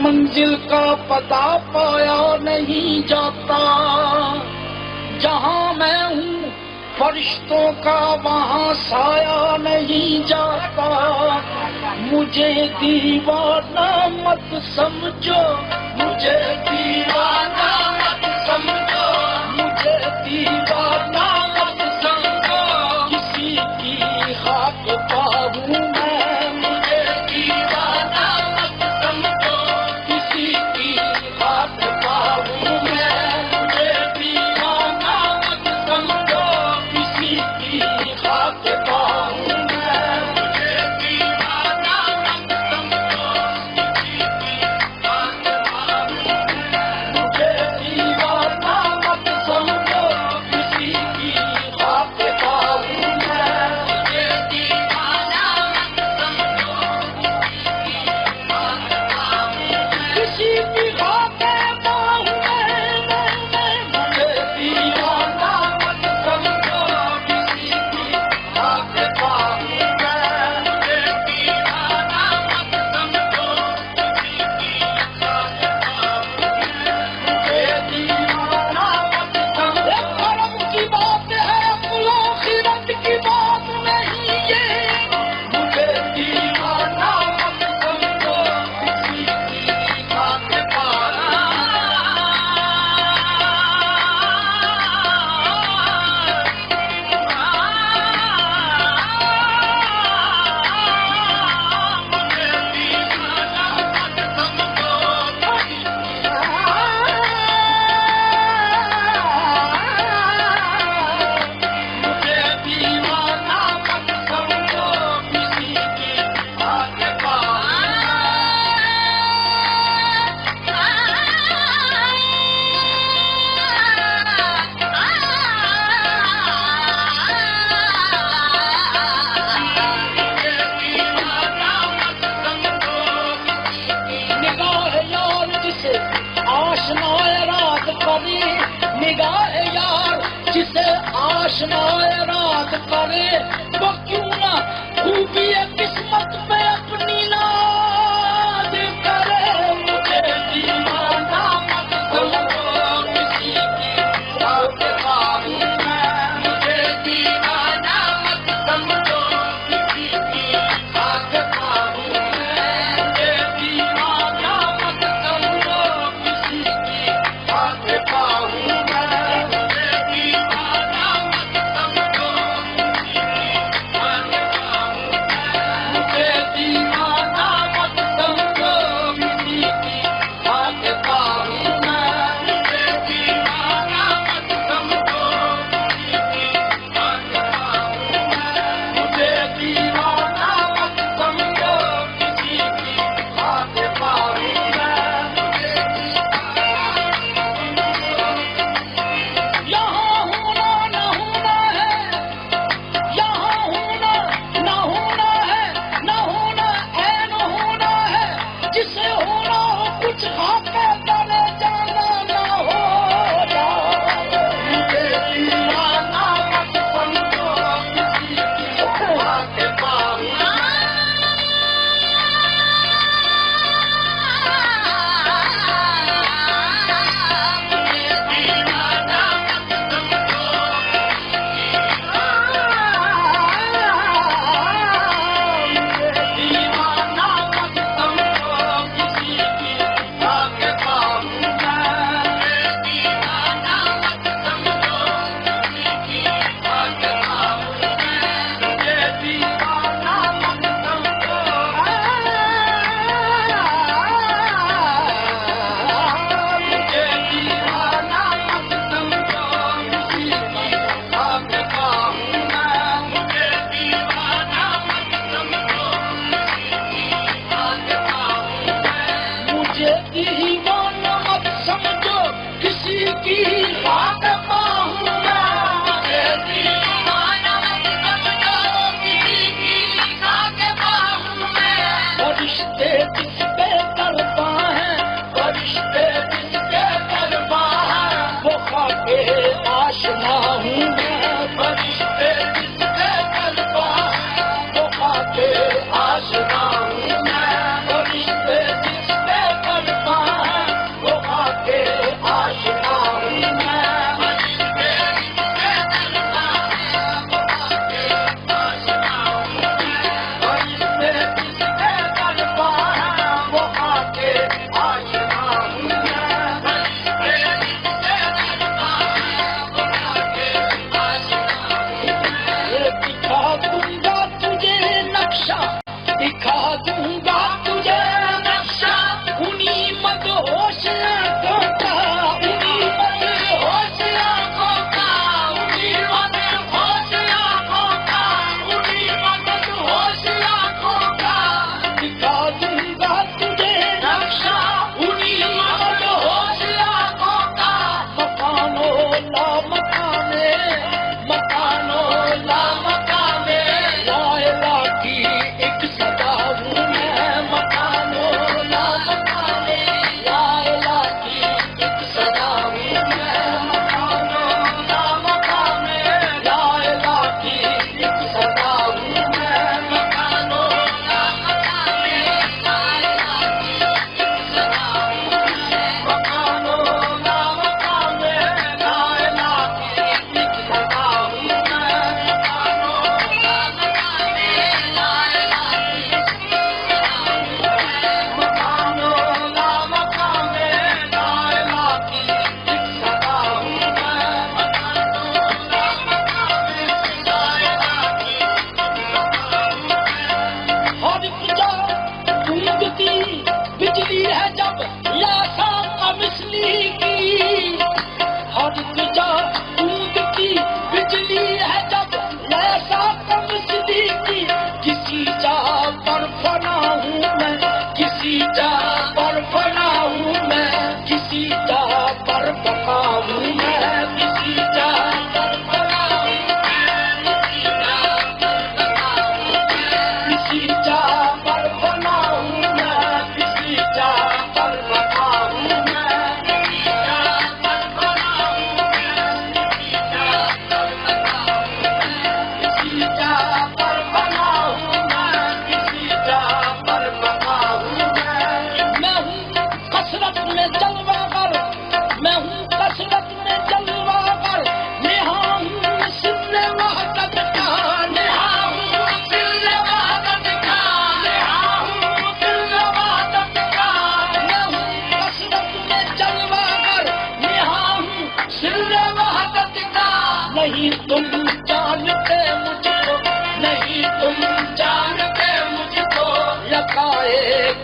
मंजिल का पता पाया नहीं जाता। जहाँ मैं हूँ फरिश्तों का वहाँ साया नहीं जाता। मुझे दीवाना मत समझो, मुझे दीवाना मत समझो, मुझे दीवाना मत समझो। किसी की खाक पाऊँ मैं, मुझे दीवाना मत समझो। किसी की खाक पाऊँ मैं, मुझे दीवाना मत समझो। किसी की खाक पाऊँ मैं, मुझे दीवाना मत समझो। किसी की खाक पाऊँ मैं, मुझे दीवाना मत समझो। किसी की खाक पाऊँ मैं, मुझे दीवाना मत समझो। किसी की खाक पाऊँ मैं, मुझे दीवाना मत समझो। किसी की खाक पाऊँ मैं, मुझे दीवाना मत समझो। किसी की खाक पाऊँ मैं, मुझे दीवाना मत समझो। कर्म की बात है, अक्ल आखिरत की बात नहीं ये। मुझे दीवाना मत समझो। किसी की खाक पाऊँ मुझे दीवाना मत समझो। किसी की खाक पाऊँ निगाह यार जिसे आशनाए रात करे, निगाह यार जिसे आशनाए रात करे, वो क्यों ना खूबी किस्मत में अपनी नाज करे। मुझे दीवाना मत समझो। किसी की खाक पाऊँ मैं, मुझे दीवाना मत समझो। किसी की खाक पाऊँ मैं, मुझे दीवाना मत समझो। किसी की खाक पाऊँ मैं, मुझे दीवाना मत समझो। किसी की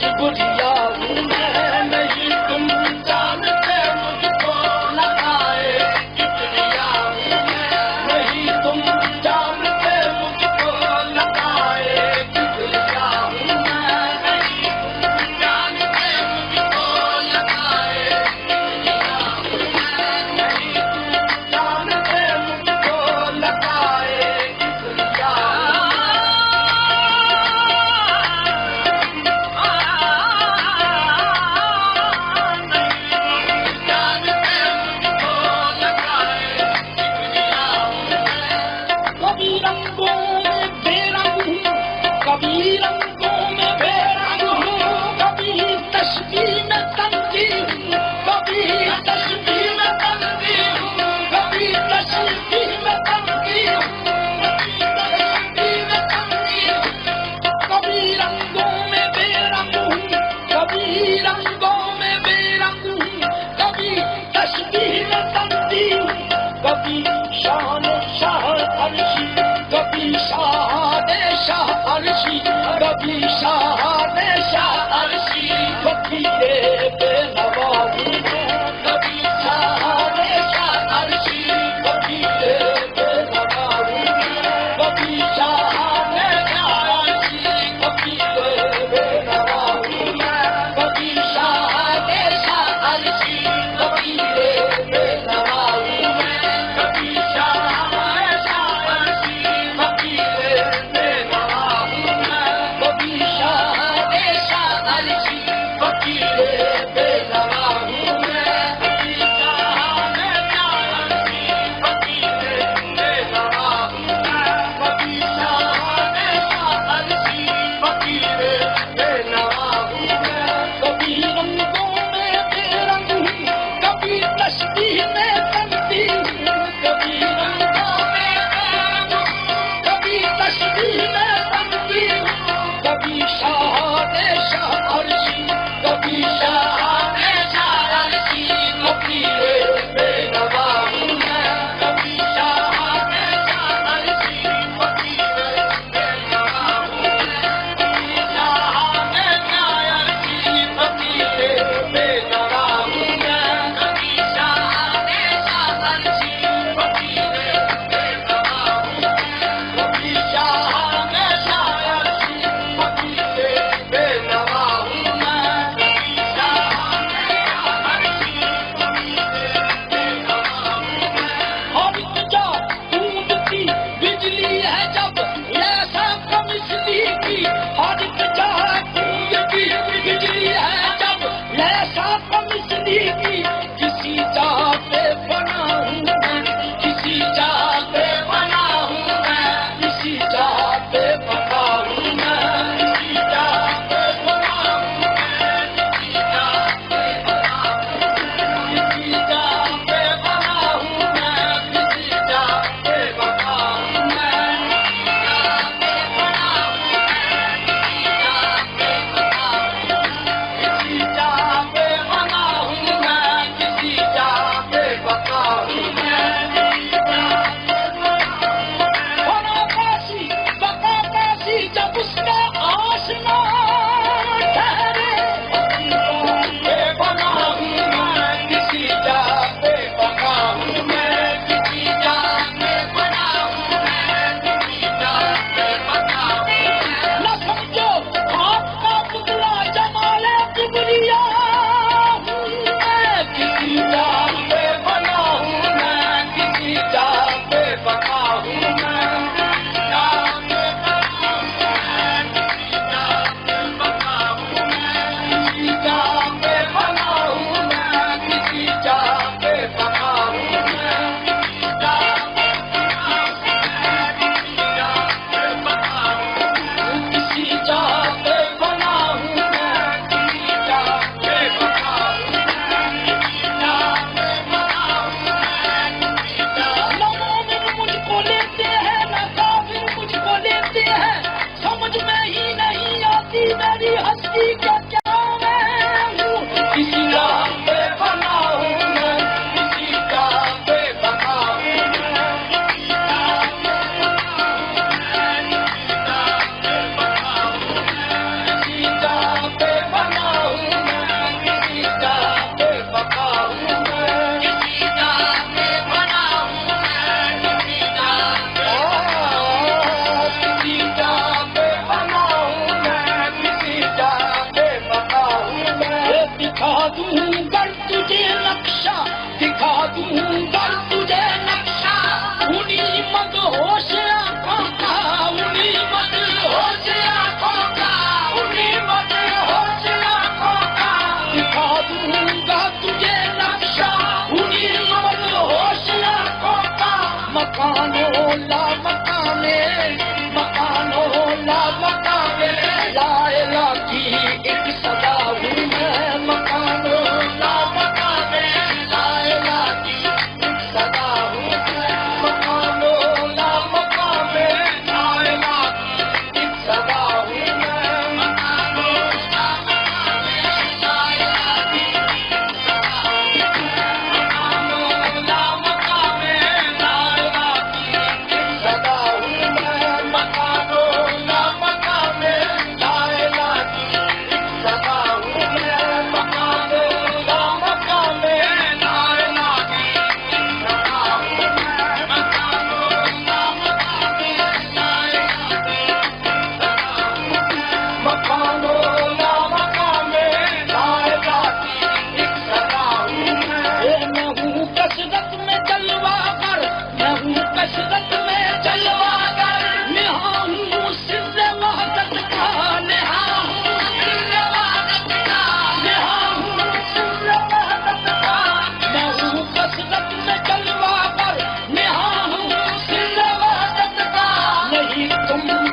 किबरिया हूँ मैं नहीं तुम जानते मुझको लगाए किबरिया हूँ मैं नहीं तुम जानते मुझको लगाए किबरिया हूँ मैं नहीं तुम जानते मुझको लगाए किबरिया हूँ मैं नहीं तुम जानते मुझको लगाए किबरिया कभी रंगों में बेरंग हूँ कभी रंगों में बेरंग हूँ कभी तस्वीर में तंगी हूँ कभी तस्वीर में तंगी हूँ कभी तस्वीर में तंगी हूँ कभी तस्वीर में तंगी हूँ कभी रंगों में बेरंग हूँ कभी रंगों में बेरंग हूँ कभी तस्वीर में तंगी हूँ कभी शान शाह अर्शी कभी शान शाह अर्शी कभी शान शाह अर्शी फकीरे बेनवा हूँ कभी शान शाह अर्शी फकीरे बेनवा हूँ कभी शान शाह अर्शी फकीरे बेनवा हूँ कभी शान शाह अर्शी फकीरे बेनवा हूँ कभी शाह शाह अर्शी फकीरे बेनवा हूँ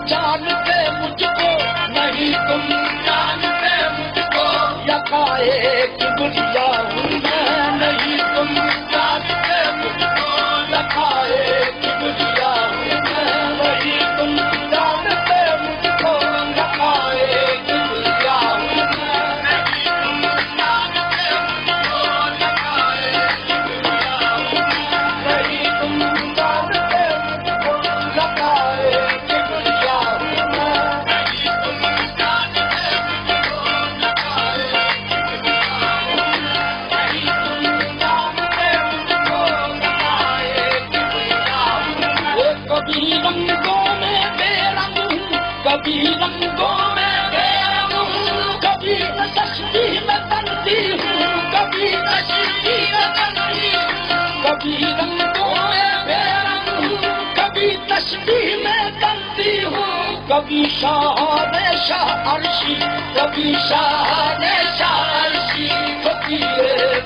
जानते मुझको, नहीं तुम जानते मुझको, यकाए किबरिया हूँ मैं, नहीं तुम जानते मुझको, यकाए किबरिया हूँ मैं, नहीं तुम जानते मुझको, यकाए किबरिया हूँ मैं, नहीं तुम जानते मुझको, यकाए किबरिया हूँ मैं, नहीं तुम जानते मुझको, यकाए किबरिया हूँ मैं, नहीं तुम जानते मुझको, यकाए किबरिया हूँ मैं, नहीं तुम जानते मुझको, यकाए किबरिया हूँ मैं। वो कभी रंगों में बेरंग हूँ, कभी रंगों में बेरंग हूँ, कभी तस्वीर में बनती हूँ, कभी तस्वीर में बनती हूँ, कभी रंगों में बेरंग हूँ, कभी तस्वीर में बनती हूँ, कभी शान शाह अर्शी, कभी शान शाह अर्शी, फकीर